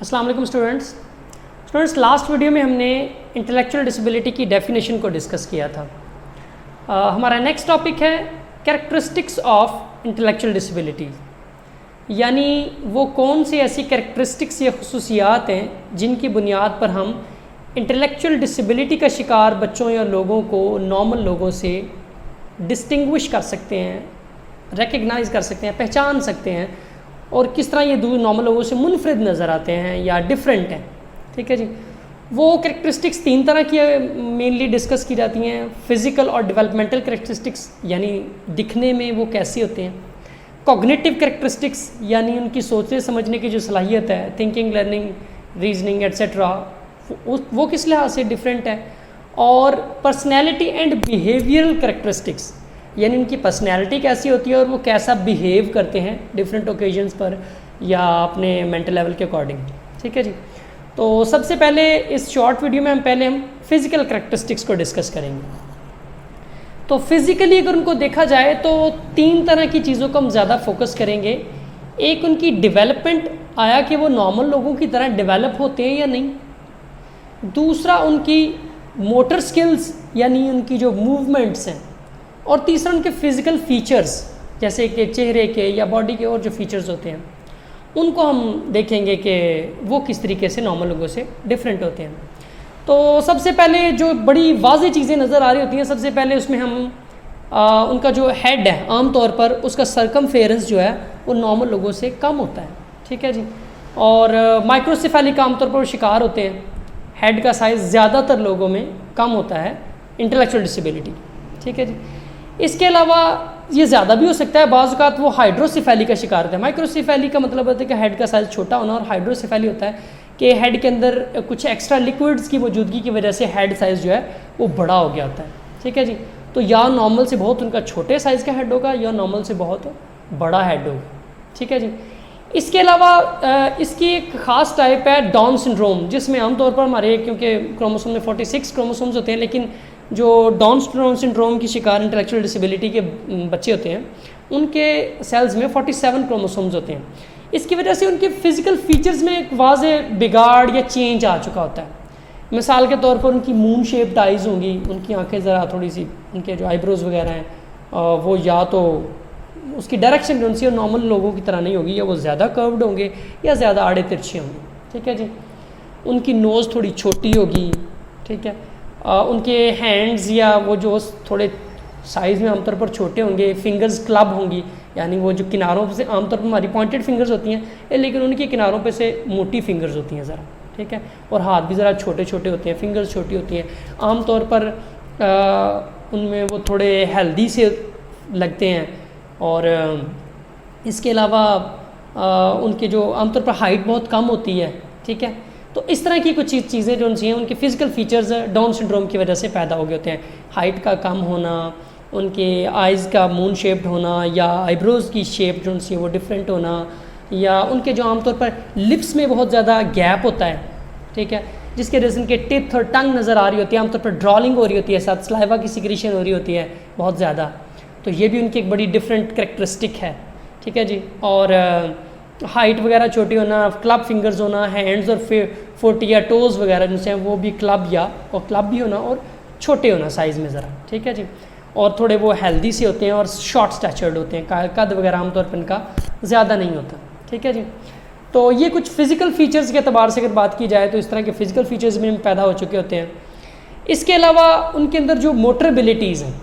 अस्सलाम वालेकुम students last video में हमने इंटेलेक्चुअल डिसेबिलिटी की डेफिनेशन को डिस्कस किया था। हमारा नेक्स्ट टॉपिक है कैरेक्टरिस्टिक्स ऑफ इंटेलेक्चुअल डिसेबिलिटी, यानी वो कौन सी ऐसी कैरेक्टरिस्टिक्स या खुसूसियात हैं जिनकी बुनियाद पर हम इंटेलेक्चुअल डिसेबिलिटी का शिकार बच्चों या लोगों को नॉर्मल लोगों से डिस्टिंग्विश कर सकते हैं, रिकग्नाइज कर सकते हैं, पहचान सकते हैं, और किस तरह ये दूर नॉर्मल लोगों से मुनफरिद नज़र आते हैं या डिफरेंट हैं। ठीक है जी। वो कैरेक्टरिस्टिक्स तीन तरह की मेनली डिस्कस की जाती हैं। फिज़िकल और डेवलपमेंटल कैरेक्टरिस्टिक्स, यानी दिखने में वो कैसे होते हैं। कॉग्निटिव कैरेक्टरिस्टिक्स, यानी उनकी सोचने समझने की जो सलाहियत है, थिंकिंग, लर्निंग, रीजनिंग एट्सेट्रा, वो किस लिहाज से डिफरेंट है। और पर्सनैलिटी एंड बिहेवियरल कैरेक्टरिस्टिक्स, यानी उनकी पर्सनैलिटी कैसी होती है और वो कैसा बिहेव करते हैं डिफरेंट ओकेजन्स पर या अपने मेंटल लेवल के अकॉर्डिंग। ठीक है जी। तो सबसे पहले इस शॉर्ट वीडियो में हम फिज़िकल कैरेक्टरिस्टिक्स को डिस्कस करेंगे। तो फिज़िकली अगर उनको देखा जाए तो तीन तरह की चीज़ों को हम ज़्यादा फोकस करेंगे। एक उनकी डेवलपमेंट, आया कि वो नॉर्मल लोगों की तरह डेवलप होते हैं या नहीं। दूसरा उनकी मोटर स्किल्स, यानी उनकी जो मूवमेंट्स हैं। और तीसरा उनके फिज़िकल फीचर्स, जैसे कि चेहरे के या बॉडी के और जो फीचर्स होते हैं, उनको हम देखेंगे कि वो किस तरीके से नॉर्मल लोगों से डिफरेंट होते हैं। तो सबसे पहले जो बड़ी वाज़ेह चीज़ें नज़र आ रही होती हैं, सबसे पहले उसमें हम उनका जो हेड है, आम तौर पर उसका सरकमफेरेंस जो है वो नॉर्मल लोगों से कम होता है। ठीक है जी। और माइक्रोसेफेलिक आम तौर पर शिकार होते हैं। हेड का साइज़ ज़्यादातर लोगों में कम होता है इंटेलेक्चुअल डिसेबिलिटी। ठीक है जी। इसके अलावा ये ज़्यादा भी हो सकता है, बाज़ औक़ात वो हाइड्रोसेफेली का शिकार होता है। माइक्रोसेफेली का मतलब होता है कि हेड का साइज़ छोटा होना, और हाइड्रोसेफेली होता है कि हेड के अंदर कुछ एक्स्ट्रा लिक्विड्स की मौजूदगी की वजह से हेड साइज़ जो है वो बड़ा हो गया होता है। ठीक है जी। तो या नॉर्मल से बहुत उनका छोटे साइज़ का हेड होगा या नॉर्मल से बहुत बड़ा हेड होगा। ठीक है जी। इसके अलावा इसकी एक ख़ास टाइप है डाउन सिंड्रोम, जिसमें आमतौर पर हमारे, क्योंकि क्रोमोसोम में 46 क्रोमोसोम्स होते हैं, लेकिन जो डाउन सिंड्रोम की शिकार इंटेलेक्चुअल डिसेबिलिटी के बच्चे होते हैं, उनके सेल्स में 47 क्रोमोसोम्स होते हैं। इसकी वजह से उनके फिज़िकल फीचर्स में एक वाज़ेह बिगाड़ या चेंज आ चुका होता है। मिसाल के तौर पर उनकी मून शेप्ड आइज़ होंगी, उनकी आंखें ज़रा थोड़ी सी, उनके जो आईब्रोज वगैरह हैं वो या तो उसकी डायरेक्शन जो उनसे नॉर्मल लोगों की तरह नहीं होगी, या वो ज़्यादा कर्व्ड होंगे या ज़्यादा आड़े तिरछे होंगे। ठीक है जी। उनकी नोज़ थोड़ी छोटी होगी। ठीक है। उनके हैंड्स या वो जो थोड़े साइज़ में आमतौर पर छोटे होंगे। फिंगर्स क्लब होंगी, यानी वो जो किनारों से आमतौर पर हमारी पॉइंटेड फिंगर्स होती हैं, लेकिन उनकी किनारों पे से मोटी फिंगर्स होती हैं ज़रा। ठीक है। और हाथ भी ज़रा छोटे छोटे होते हैं, फिंगर्स छोटी होती हैं। आमतौर पर उनमें वो थोड़े हेल्दी से लगते हैं। और इसके अलावा उनके जो आमतौर पर हाइट बहुत कम होती है। ठीक है। तो इस तरह की कुछ चीज़ें जो उनसी हैं, उनके फिज़िकल फीचर्स डाउन सिंड्रोम की वजह से पैदा हो गए होते हैं। हाइट का कम होना, उनके आइज़ का मून शेप्ड होना, या आईब्रोज़ की शेप जो उनसी वो डिफरेंट होना, या उनके जो आमतौर पर लिप्स में बहुत ज़्यादा गैप होता है। ठीक है। जिसके वजह से उनके टिथ और टंग नज़र आ रही होती है, आमतौर पर ड्रॉलिंग हो रही होती है, साथ सलाइवा की सिक्रीशन हो रही होती है बहुत ज़्यादा। तो ये भी उनकी एक बड़ी डिफरेंट कैरेक्टरिस्टिक है। ठीक है जी। और हाइट वगैरह छोटी होना, क्लब फिंगर्स होना, हैंड्स और फुट या टोज़ वगैरह जिनसे हैं वो भी क्लब भी होना और छोटे होना साइज़ में ज़रा। ठीक है जी। और थोड़े वो हेल्दी से होते हैं और शॉर्ट स्टैचर्ड होते हैं, कद वगैरह आमतौर पर इनका ज़्यादा नहीं होता। ठीक है जी। तो ये कुछ फ़िज़िकल फ़ीचर्स के अतबार से अगर बात की जाए तो इस तरह के फ़िज़िकल फ़ीचर्स भी पैदा हो चुके होते हैं। इसके अलावा उनके अंदर जो मोटर एबिलिटीज़ हैं,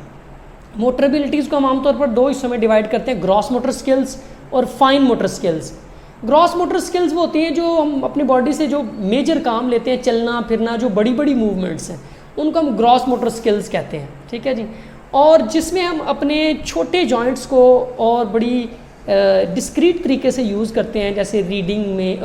मोटर एबिलिटीज़ को हम आमतौर पर दो हिस्सों में डिवाइड करते हैं, ग्रॉस मोटर स्किल्स और fine motor skills. Gross motor skills वो होती हैं जो हम अपनी बॉडी से जो मेजर काम लेते हैं, चलना फिरना, जो बड़ी बड़ी मूवमेंट्स हैं, उनको हम ग्रॉस मोटर स्किल्स कहते हैं। ठीक है जी। और जिसमें हम अपने छोटे जॉइंट्स को और बड़ी डिस्क्रीट तरीके से यूज़ करते हैं, जैसे रीडिंग में,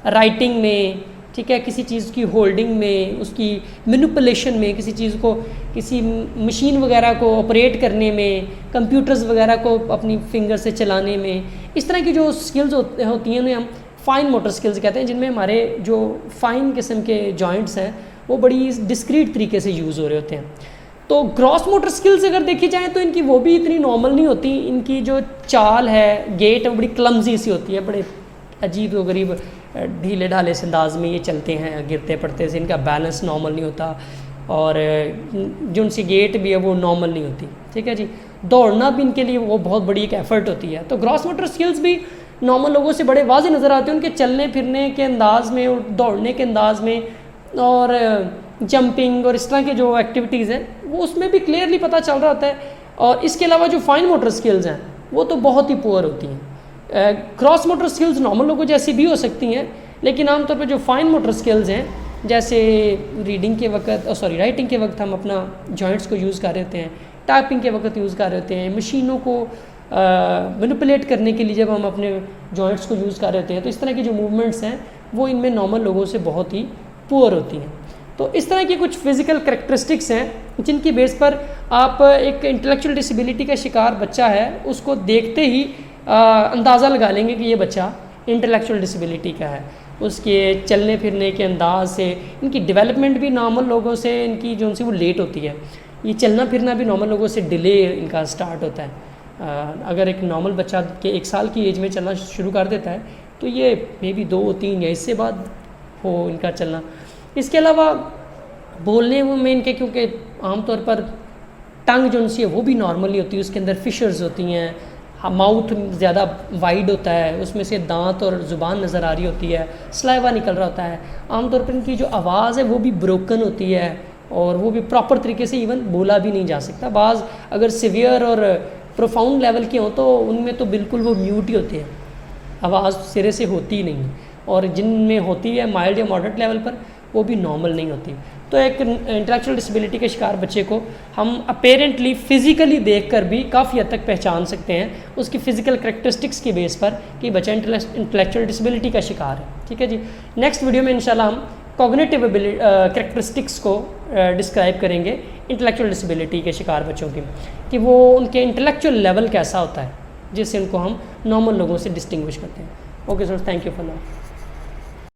राइटिंग में। ठीक है। किसी चीज़ की होल्डिंग में, उसकी मैनिपुलेशन में, किसी चीज़ को, किसी मशीन वगैरह को ऑपरेट करने में, कंप्यूटर्स वगैरह को अपनी फिंगर से चलाने में, इस तरह की जो स्किल्स होती हैं उन्हें हम फाइन मोटर स्किल्स कहते हैं, जिनमें हमारे जो फाइन किस्म के जॉइंट्स हैं वो बड़ी डिस्क्रीट तरीके से यूज़ हो रहे होते हैं। तो ग्रॉस मोटर स्किल्स अगर देखी जाए तो इनकी वो भी इतनी नॉर्मल नहीं होती। इनकी जो चाल है, गेट है, बड़ी क्लमजी सी होती है, बड़े अजीब व गरीब ढीले ढाले से अंदाज में ये चलते हैं, गिरते पड़ते से, इनका बैलेंस नॉर्मल नहीं होता और जो उनकी गेट भी है वो नॉर्मल नहीं होती, ठीक है जी। दौड़ना भी इनके लिए वो बहुत बड़ी एक एफर्ट होती है। तो ग्रॉस मोटर स्किल्स भी नॉर्मल लोगों से बड़े वाज़े नज़र आते हैं, उनके चलने फिरने के अंदाज में और दौड़ने के अंदाज में और जंपिंग और इस तरह के जो एक्टिविटीज़ हैं वो उसमें भी क्लियरली पता चल रहा होता है। और इसके अलावा जो फाइन मोटर स्किल्स हैं वो तो बहुत ही पुअर होती हैं। क्रॉस मोटर स्किल्स नॉर्मल लोगों जैसी भी हो सकती हैं, लेकिन आमतौर पर जो फाइन मोटर स्किल्स हैं, जैसे रीडिंग के वक्त राइटिंग के वक्त हम अपना जॉइंट्स को यूज़ कर रहे होते हैं, टाइपिंग के वक्त यूज़ कर रहे होते हैं, मशीनों को मैनिपुलेट करने के लिए जब हम अपने जॉइंट्स को यूज़ कर रहे होते हैं, तो इस तरह की जो मूवमेंट्स हैं वो इनमें नॉर्मल लोगों से बहुत ही पुअर होती हैं। तो इस तरह की कुछ फिज़िकल करैक्टरिस्टिक्स हैं जिनकी बेस पर आप एक इंटेलेक्चुअल डिसेबिलिटी का शिकार बच्चा है उसको देखते ही अंदाज़ा लगा लेंगे कि ये बच्चा इंटेलेक्चुअल डिसेबिलिटी का है। उसके चलने फिरने के अंदाज से, इनकी डेवलपमेंट भी नॉर्मल लोगों से इनकी जो उनसे वो लेट होती है। ये चलना फिरना भी नॉर्मल लोगों से डिले इनका स्टार्ट होता है। अगर एक नॉर्मल बच्चा के 1 साल की एज में चलना शुरू कर देता है तो ये मे बी 2-3 या इससे बाद हो इनका चलना। इसके अलावा बोलने में इनके, क्योंकि आमतौर पर टंग जो उनसी है वो भी नॉर्मली होती है, उसके अंदर फिशर्स होती हैं, माउथ ज़्यादा वाइड होता है, उसमें से दांत और ज़ुबान नज़र आ रही होती है, सलाइवा निकल रहा होता है। आमतौर पर इनकी जो आवाज़ है वो भी ब्रोकन होती है और वो भी प्रॉपर तरीके से इवन बोला भी नहीं जा सकता। बाज़ अगर सिवियर और प्रोफाउंड लेवल के हों तो उनमें तो बिल्कुल वो म्यूट ही होते हैं, आवाज़ सिरे से होती ही नहीं है, और जिनमें होती है माइल्ड या मॉडरेट लेवल पर वो भी नॉर्मल नहीं होती। तो एक इंटेलेक्चुअल डिसेबिलिटी के शिकार बच्चे को हम अपेरेंटली फ़िज़िकली देखकर भी काफ़ी हद तक पहचान सकते हैं उसकी फ़िज़िकल करैक्टरिस्टिक्स की बेस पर कि बच्चा इंटेलेक्चुअल डिसेबिलिटी का शिकार है, ठीक है जी। नेक्स्ट वीडियो में इंशाल्लाह हम कॉग्निटिव करैक्टरिस्टिक्स को डिस्क्राइब करेंगे इंटेलेक्चुअल डिसेबिलिटी के शिकार बच्चों की, कि वो उनके इंटेलेक्चुअल लेवल कैसा होता है जिससे उनको हम नॉर्मल लोगों से डिस्टिंग्विश करते हैं। Okay sir, thank you for now.